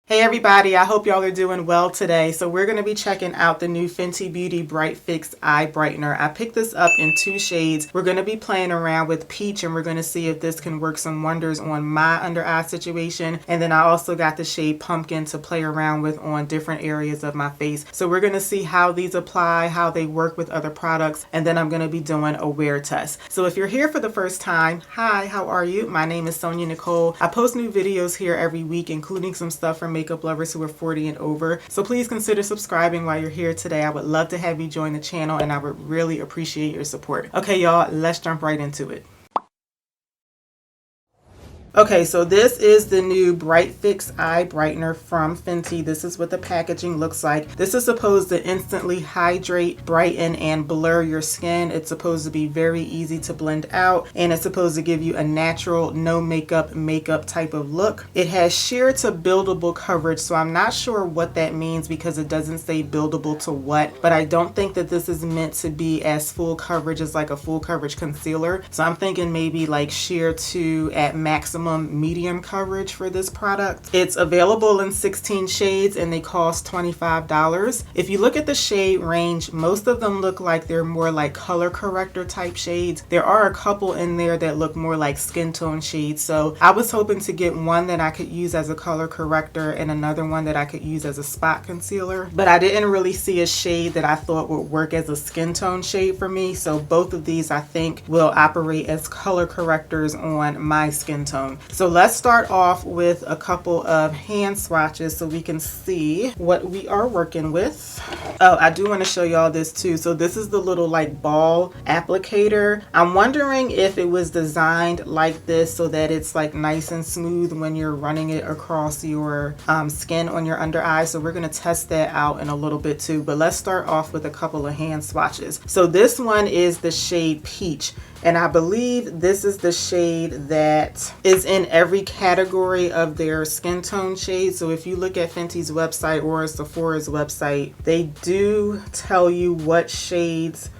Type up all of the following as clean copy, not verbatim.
Hey everybody, I hope y'all are doing well today. So we're going to be checking out the new Fenty Beauty Bright Fix Eye Brightener. I picked this up in 2 shades. We're going to be playing around with peach and we're going to see if this can work some wonders on my under eye situation. And then I also got the shade pumpkin to play around with on different areas of my face. So we're going to see how these apply, how they work with other products, and then I'm going to be doing a wear test. So if you're here for the first time, hi, how are you? My name is SonyaNicole. I post new videos here every week, including some stuff from makeup lovers who are 40 and over. So please consider subscribing while you're here today. I would love to have you join the channel and I would really appreciate your support. Okay, y'all, let's jump right into it. Okay, so this is the new Bright Fix Eye Brightener from Fenty. This is what the packaging looks like. This is supposed to instantly hydrate, brighten, and blur your skin. It's supposed to be very easy to blend out, and it's supposed to give you a natural, no makeup type of look. It has sheer to buildable coverage, so I'm not sure what that means because it doesn't say buildable to what, but I don't think that this is meant to be as full coverage as like a full coverage concealer. So I'm thinking maybe like sheer to at maximum medium coverage for this product. It's available in 16 shades and they cost $25. If you look at the shade range, most of them look like they're more like color corrector type shades. There are a couple in there that look more like skin tone shades. So I was hoping to get one that I could use as a color corrector and another one that I could use as a spot concealer. But I didn't really see a shade that I thought would work as a skin tone shade for me. So both of these I think will operate as color correctors on my skin tone. So let's start off with a couple of hand swatches so we can see what we are working with. Oh, I do want to show y'all this too. So this is the little like ball applicator. I'm wondering if it was designed like this so that it's like nice and smooth when you're running it across your skin on your under eye. So we're going to test that out in a little bit too. But let's start off with a couple of hand swatches. So this one is the shade Peach. And I believe this is the shade that is in every category of their skin tone shade. So if you look at Fenty's website or Sephora's website, they do tell you what shades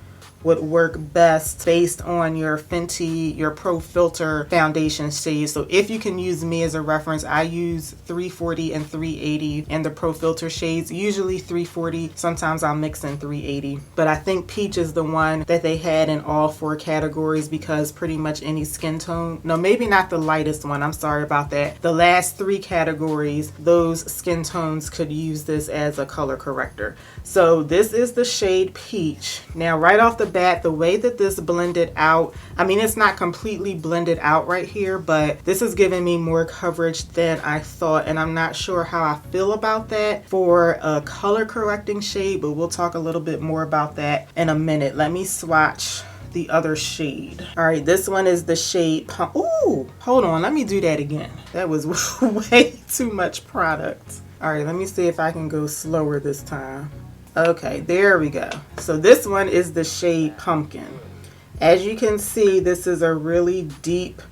would work best based on your Fenty, your Pro Filter foundation shade. So if you can use me as a reference, I use 340 and 380 in the Pro Filter shades, usually 340. Sometimes I'll mix in 380. But I think Peach is the one that they had in all 4 categories because pretty much any skin tone, no, maybe not the lightest one, I'm sorry about that. The last 3 categories, those skin tones could use this as a color corrector. So this is the shade Peach. Now right off the bat, the way that this blended out, I mean, it's not completely blended out right here, but this is giving me more coverage than I thought, and I'm not sure how I feel about that for a color correcting shade, but we'll talk a little bit more about that in a minute. Let me swatch the other shade. All right, this one is the shade Ooh, hold on, let me do that again. That was way too much product. All right, let me see if I can go slower this time. Okay, there we go. So this one is the shade Pumpkin. As you can see, this is a really deep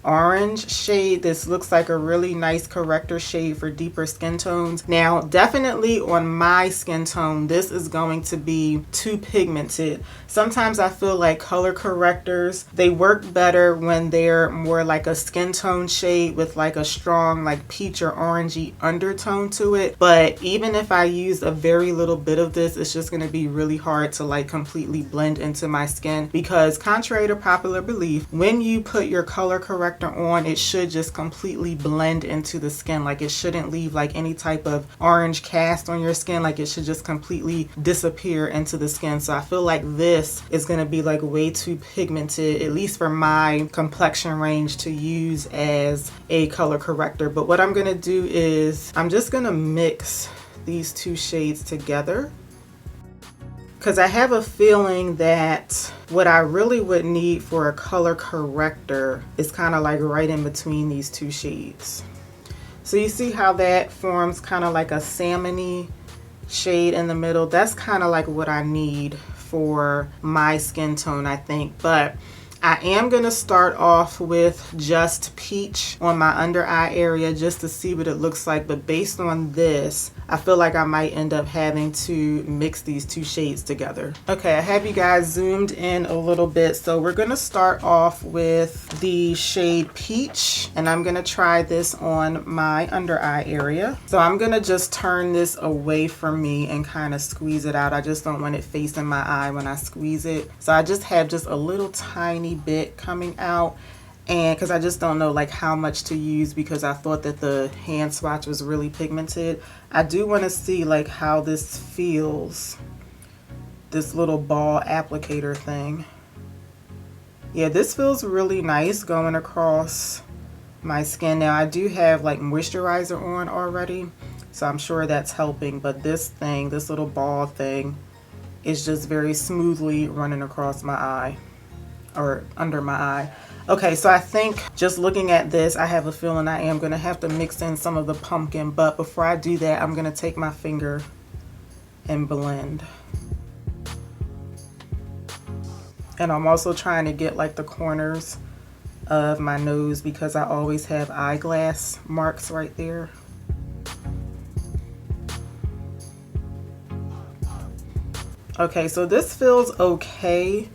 orange shade. This looks like a really nice corrector shade for deeper skin tones. Now, definitely on my skin tone, this is going to be too pigmented. Sometimes I feel like color correctors, they work better when they're more like a skin tone shade with like a strong like peach or orangey undertone to it. But even if I use a very little bit of this, it's just going to be really hard to like completely blend into my skin because contrary to popular belief, when you put your color corrector on, it should just completely blend into the skin. Like it shouldn't leave like any type of orange cast on your skin. Like it should just completely disappear into the skin. So I feel like this is going to be like way too pigmented, at least for my complexion range, to use as a color corrector. But what I'm going to do is I'm just going to mix these 2 shades together because I have a feeling that what I really would need for a color corrector is kind of like right in between these 2 shades. So you see how that forms kind of like a salmon-y shade in the middle? That's kind of like what I need for my skin tone, I think. But I am going to start off with just peach on my under eye area just to see what it looks like. But based on this, I feel like I might end up having to mix these two shades together. Okay, I have you guys zoomed in a little bit. So we're going to start off with the shade peach. And I'm going to try this on my under eye area. So I'm going to just turn this away from me and kind of squeeze it out. I just don't want it facing my eye when I squeeze it. So I just have just a little tiny bit coming out, and because I just don't know like how much to use, because I thought that the hand swatch was really pigmented. I do want to see like how this feels, this little ball applicator thing. Yeah, this feels really nice going across my skin. Now I do have like moisturizer on already, so I'm sure that's helping, but this thing, this little ball thing, is just very smoothly running across my eye, or under my eye. Okay, so I think just looking at this, I have a feeling I am going to have to mix in some of the pumpkin, but before I do that, I'm going to take my finger and blend. And I'm also trying to get like the corners of my nose because I always have eyeglass marks right there. Okay, so this feels okay.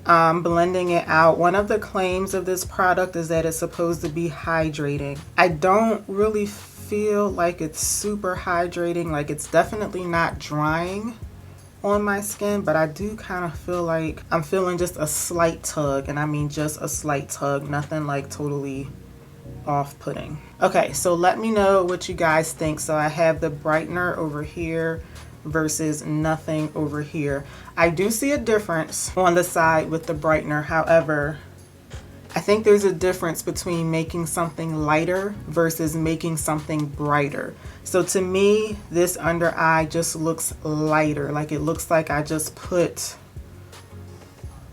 Blending it out. One of the claims of this product is that it's supposed to be hydrating. I don't really feel like it's super hydrating. Like, it's definitely not drying on my skin, but I do kind of feel like I'm feeling just a slight tug, and I mean just a slight tug, nothing like totally off-putting. Okay, so let me know what you guys think. So I have the brightener over here versus nothing over here. I do see a difference on the side with the brightener. However, I think there's a difference between making something lighter versus making something brighter. So to me, this under eye just looks lighter. Like, it looks like I just put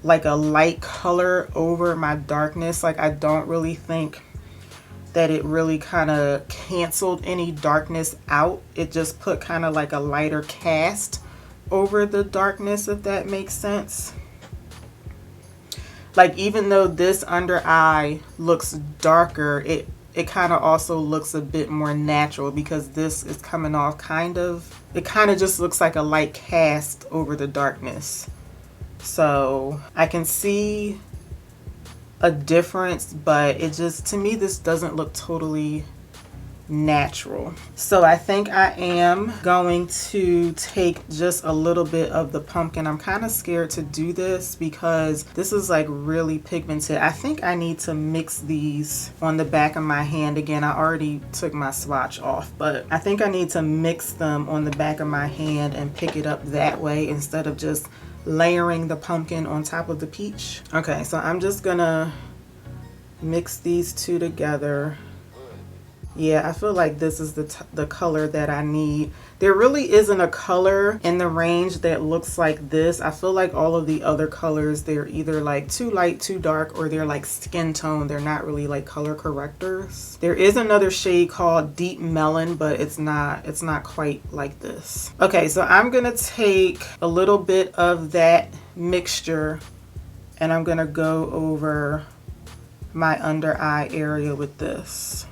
like a light color over my darkness. Like, I don't really think that it really kind of canceled any darkness out. It just put kind of like a lighter cast over the darkness, if that makes sense. Like, even though this under eye looks darker, it kind of also looks a bit more natural because this is coming off it kind of just looks like a light cast over the darkness. So I can see a difference, but it just, to me, this doesn't look totally natural. So I think I am going to take just a little bit of the pumpkin. I'm kind of scared to do this because this is like really pigmented. I think I need to mix these on the back of my hand. Again, I already took my swatch off, but I think I need to mix them on the back of my hand and pick it up that way instead of just layering the pumpkin on top of the peach. Okay, so I'm just gonna mix these two together. Yeah, I feel like this is the color that I need. There really isn't a color in the range that looks like this. I feel like all of the other colors, they're either like too light, too dark, or they're like skin tone. They're not really like color correctors. There is another shade called Deep Melon, but it's not quite like this. Okay, so I'm gonna take a little bit of that mixture and I'm gonna go over my under eye area with this.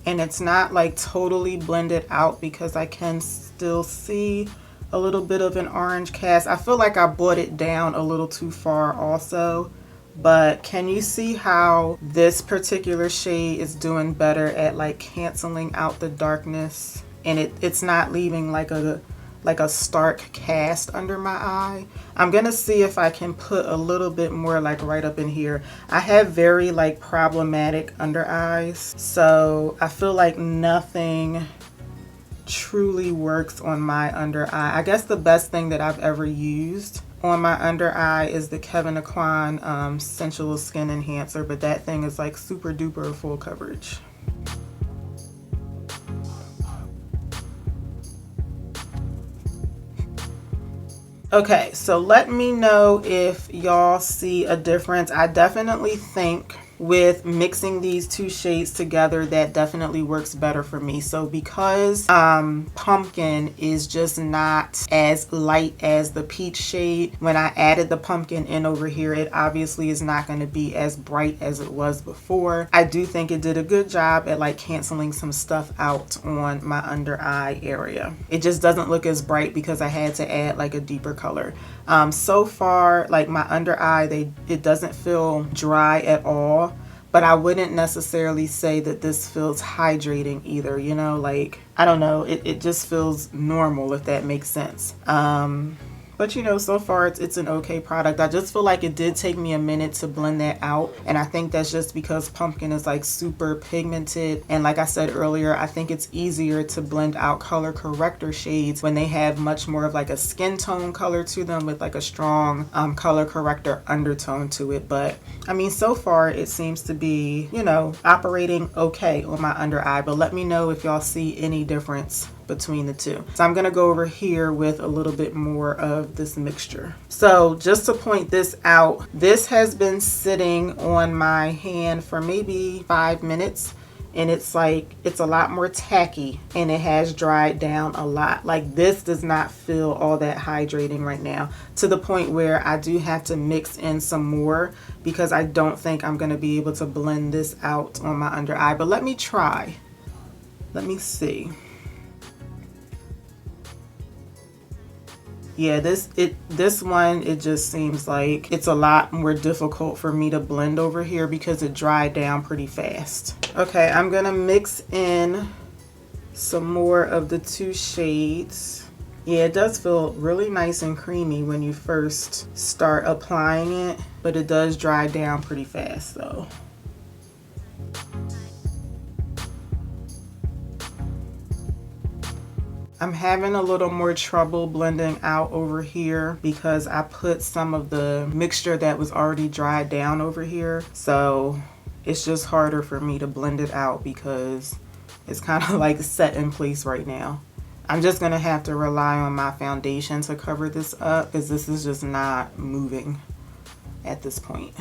And it's not like totally blended out because I can still see a little bit of an orange cast. I feel like I brought it down a little too far also, but can you see how this particular shade is doing better at like canceling out the darkness, and it's not leaving like a stark cast under my eye? I'm gonna see if I can put a little bit more like right up in here. I have very like problematic under eyes, so I feel like nothing truly works on my under eye. I guess the best thing that I've ever used on my under eye is the Kevyn Aucoin Sensual Skin Enhancer, but that thing is like super duper full coverage. Okay, so let me know if y'all see a difference. I definitely think with mixing these two shades together, that definitely works better for me. So because pumpkin is just not as light as the peach shade, when I added the pumpkin in over here, it obviously is not going to be as bright as it was before. I do think it did a good job at like canceling some stuff out on my under eye area. It just doesn't look as bright because I had to add like a deeper color. So far, like my under eye, it doesn't feel dry at all, but I wouldn't necessarily say that this feels hydrating either, you know, like, I don't know, it just feels normal, if that makes sense. But you know, so far it's an okay product. I just feel like it did take me a minute to blend that out, and I think that's just because pumpkin is like super pigmented, and like I said earlier, I think it's easier to blend out color corrector shades when they have much more of like a skin tone color to them with like a strong color corrector undertone to it. But I mean, so far it seems to be, you know, operating okay on my under eye, but let me know if y'all see any difference between the two. So I'm gonna go over here with a little bit more of this mixture. So just to point this out, this has been sitting on my hand for maybe 5 minutes, and it's like, it's a lot more tacky and it has dried down a lot. Like, this does not feel all that hydrating right now, to the point where I do have to mix in some more because I don't think I'm gonna be able to blend this out on my under eye. But let me try. Let me see. Yeah, this one, it just seems like it's a lot more difficult for me to blend over here because it dried down pretty fast. Okay, I'm gonna mix in some more of the two shades. Yeah, it does feel really nice and creamy when you first start applying it, but it does dry down pretty fast though. I'm having a little more trouble blending out over here because I put some of the mixture that was already dried down over here. So it's just harder for me to blend it out because it's kind of like set in place right now. I'm just gonna have to rely on my foundation to cover this up because this is just not moving at this point.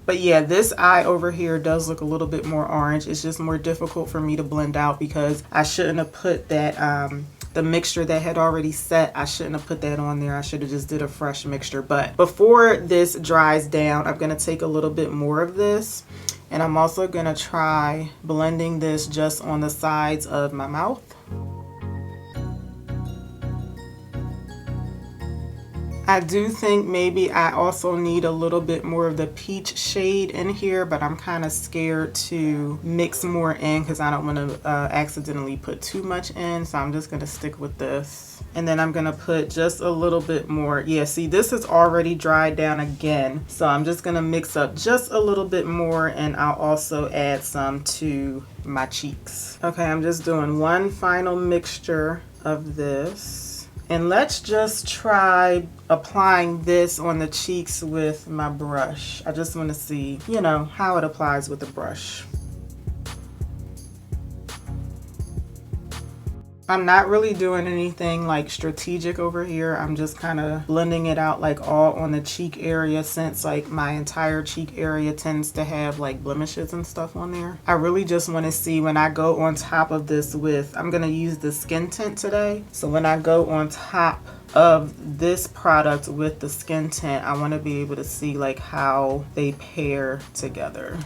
But yeah, this eye over here does look a little bit more orange. It's just more difficult for me to blend out because I shouldn't have put that the mixture that had already set, I shouldn't have put that on there. I should have just did a fresh mixture. But before this dries down, I'm gonna take a little bit more of this, and I'm also gonna try blending this just on the sides of my mouth. I do think maybe I also need a little bit more of the peach shade in here, but I'm kind of scared to mix more in because I don't want to accidentally put too much in. So I'm just going to stick with this. And then I'm going to put just a little bit more. Yeah, see, this is already dried down again. So I'm just going to mix up just a little bit more, and I'll also add some to my cheeks. Okay, I'm just doing one final mixture of this. And let's just try applying this on the cheeks with my brush. I just want to see, you know, how it applies with the brush. I'm not really doing anything like strategic over here. I'm just kind of blending it out like all on the cheek area, since like my entire cheek area tends to have like blemishes and stuff on there. I really just want to see when I go on top of this with, I'm going to use the skin tint today. So when I go on top of this product with the skin tint, I want to be able to see like how they pair together.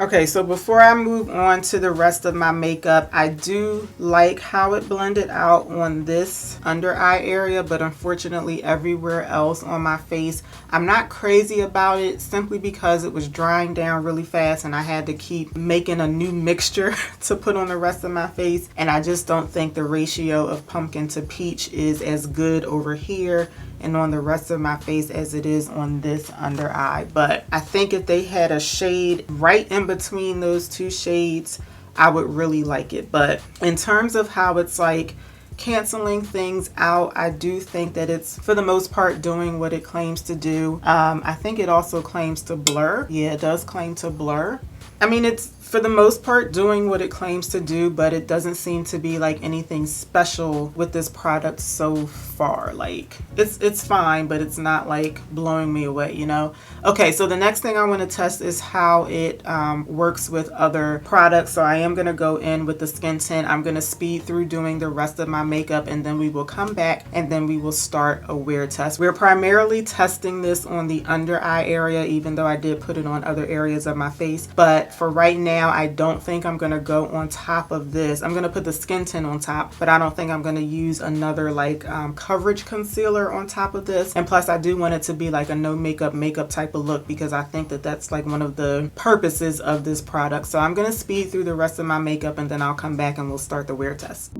Okay, so before I move on to the rest of my makeup, I do like how it blended out on this under eye area, but unfortunately everywhere else on my face, I'm not crazy about it, simply because it was drying down really fast and I had to keep making a new mixture to put on the rest of my face. And I just don't think the ratio of pumpkin to peach is as good over here and on the rest of my face as it is on this under eye. But I think if they had a shade right in between those two shades, I would really like it. But in terms of how it's like canceling things out, I do think that it's for the most part doing what it claims to do. I think it also claims to blur. Yeah, it does claim to blur. I mean, it's for the most part doing what it claims to do, but it doesn't seem to be like anything special with this product so far. Like it's fine, but it's not like blowing me away, you know. Okay, so the next thing I want to test is how it works with other products. So I am going to go in with the skin tint. I'm going to speed through doing the rest of my makeup, and then we will come back and then we will start a wear test. We're primarily testing this on the under eye area, even though I did put it on other areas of my face. But for right now, I don't think I'm going to go on top of this. I'm going to put the skin tint on top, but I don't think I'm going to use another like coverage concealer on top of this. And plus I do want it to be like a no makeup type of look, because I think that that's like one of the purposes of this product. So I'm going to speed through the rest of my makeup, and then I'll come back and we'll start the wear test.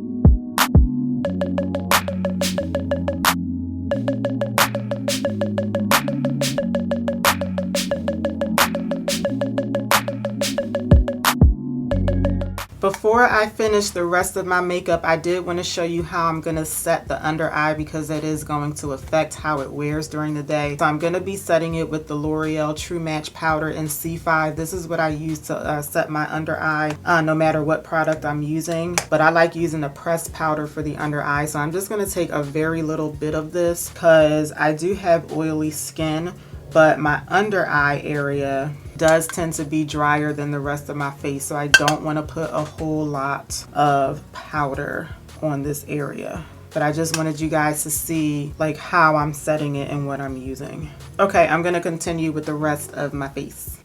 Before I finish the rest of my makeup, I did want to show you how I'm going to set the under eye, because that is going to affect how it wears during the day. So I'm going to be setting it with the L'Oreal True Match Powder in C5. This is what I use to set my under eye, no matter what product I'm using. But I like using the pressed powder for the under eye. So I'm just going to take a very little bit of this, because I do have oily skin, but my under eye area does tend to be drier than the rest of my face, so I don't want to put a whole lot of powder on this area. But I just wanted you guys to see like how I'm setting it and what I'm using. Okay, I'm going to continue with the rest of my face.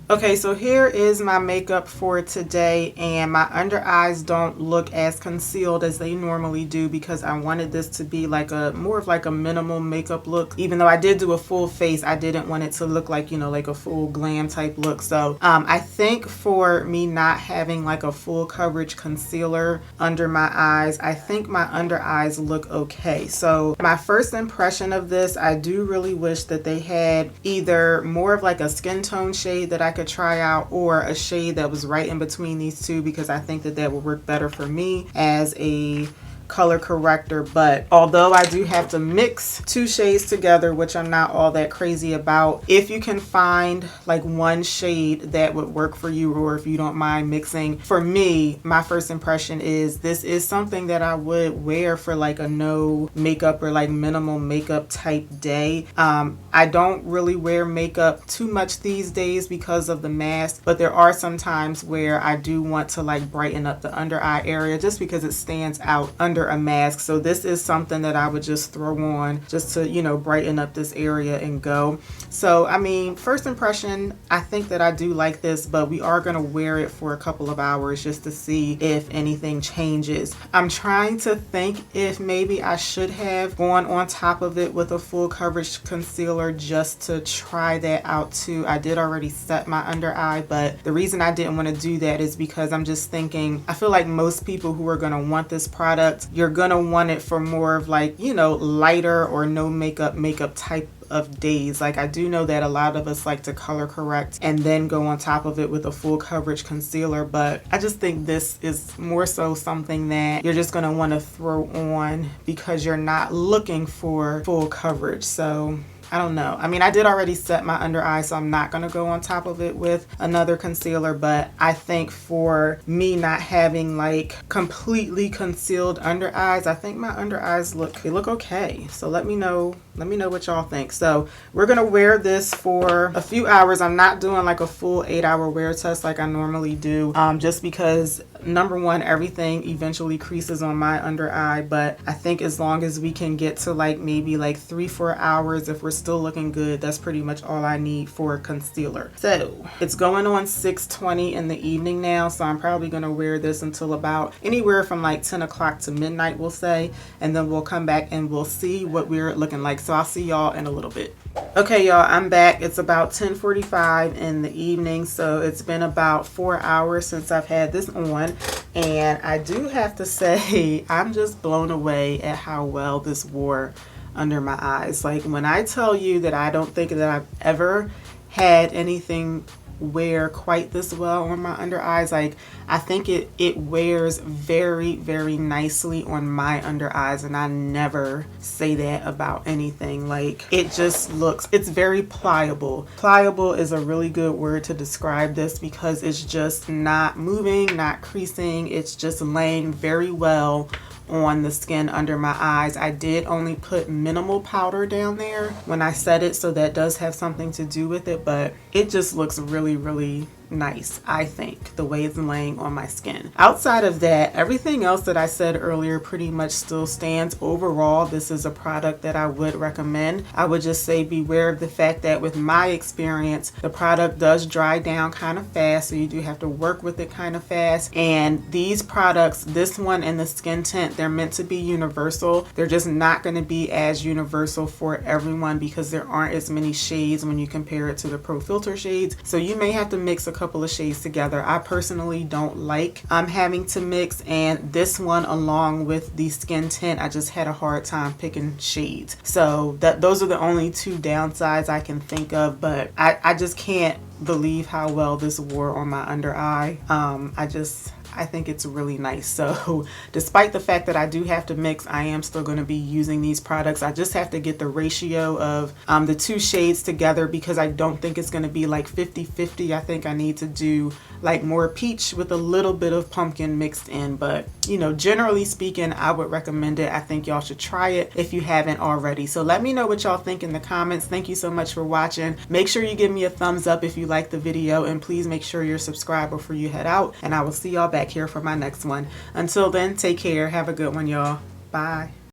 Okay, so here is my makeup for today, and my under eyes don't look as concealed as they normally do, because I wanted this to be like a more of like a minimal makeup look. Even though I did do a full face, I didn't want it to look like, you know, like a full glam type look. So I think for me not having like a full coverage concealer under my eyes, I think my under eyes look okay. So my first impression of this, I do really wish that they had either more of like a skin tone shade that I could try out, or a shade that was right in between these two, because I think that that would work better for me as a color corrector. But although I do have to mix two shades together, which I'm not all that crazy about, if you can find like one shade that would work for you, or if you don't mind mixing, for me, my first impression is this is something that I would wear for like a no makeup or like minimal makeup type day. I don't really wear makeup too much these days because of the mask, but there are some times where I do want to like brighten up the under eye area, just because it stands out under a mask. So this is something that I would just throw on just to, you know, brighten up this area and go. So I mean, first impression, I think that I do like this, but we are going to wear it for a couple of hours just to see if anything changes. I'm trying to think if maybe I should have gone on top of it with a full coverage concealer just to try that out too. I did already set my under eye, but the reason I didn't want to do that is because I'm just thinking, I feel like most people who are going to want this product, you're going to want it for more of like, you know, lighter or no makeup type of days. Like I do know that a lot of us like to color correct and then go on top of it with a full coverage concealer, but I just think this is more so something that you're just going to want to throw on because you're not looking for full coverage. So I don't know. I mean, I did already set my under eye, so I'm not going to go on top of it with another concealer, but I think for me not having like completely concealed under eyes, I think my under eyes look okay. So let me know what y'all think. So we're going to wear this for a few hours. I'm not doing like a full 8-hour wear test like I normally do, just because number one, everything eventually creases on my under eye, but I think as long as we can get to like maybe like 3-4 hours, if we're still looking good, that's pretty much all I need for concealer. So it's going on 6:20 in the evening now, so I'm probably going to wear this until about anywhere from like 10 o'clock to midnight, we'll say, and then we'll come back and we'll see what we're looking like. So I'll see y'all in a little bit. Okay, y'all, I'm back. It's about 10:45 in the evening, so it's been about 4 hours since I've had this on, and I do have to say I'm just blown away at how well this wore under my eyes. Like, when I tell you that I don't think that I've ever had anything wear quite this well on my under eyes, like, I think it wears very, very nicely on my under eyes, and I never say that about anything. Like, it just looks, it's very pliable. Pliable is a really good word to describe this because it's just not moving, not creasing. It's just laying very well on the skin under my eyes. I did only put minimal powder down there when I set it, so that does have something to do with it, but it just looks really, really nice, I think, the way it's laying on my skin. Outside of that, everything else that I said earlier pretty much still stands. Overall, this is a product that I would recommend. I would just say beware of the fact that with my experience, the product does dry down kind of fast, so you do have to work with it kind of fast. And these products, this one and the skin tint, they're meant to be universal. They're just not going to be as universal for everyone because there aren't as many shades when you compare it to the Pro Filter shades. So you may have to mix a couple of shades together. I personally don't like having to mix, and this one along with the skin tint, I just had a hard time picking shades. So those are the only two downsides I can think of, but I just can't believe how well this wore on my under eye. I think it's really nice. So despite the fact that I do have to mix, I am still going to be using these products. I just have to get the ratio of the two shades together because I don't think it's going to be like 50-50. I think I need to do like more peach with a little bit of pumpkin mixed in, but you know, generally speaking, I would recommend it. I think y'all should try it if you haven't already. So let me know what y'all think in the comments. Thank you so much for watching. Make sure you give me a thumbs up if you like the video, and please make sure you're subscribed before you head out, and I will see y'all back here for my next one. Until then, take care. Have a good one, y'all. Bye.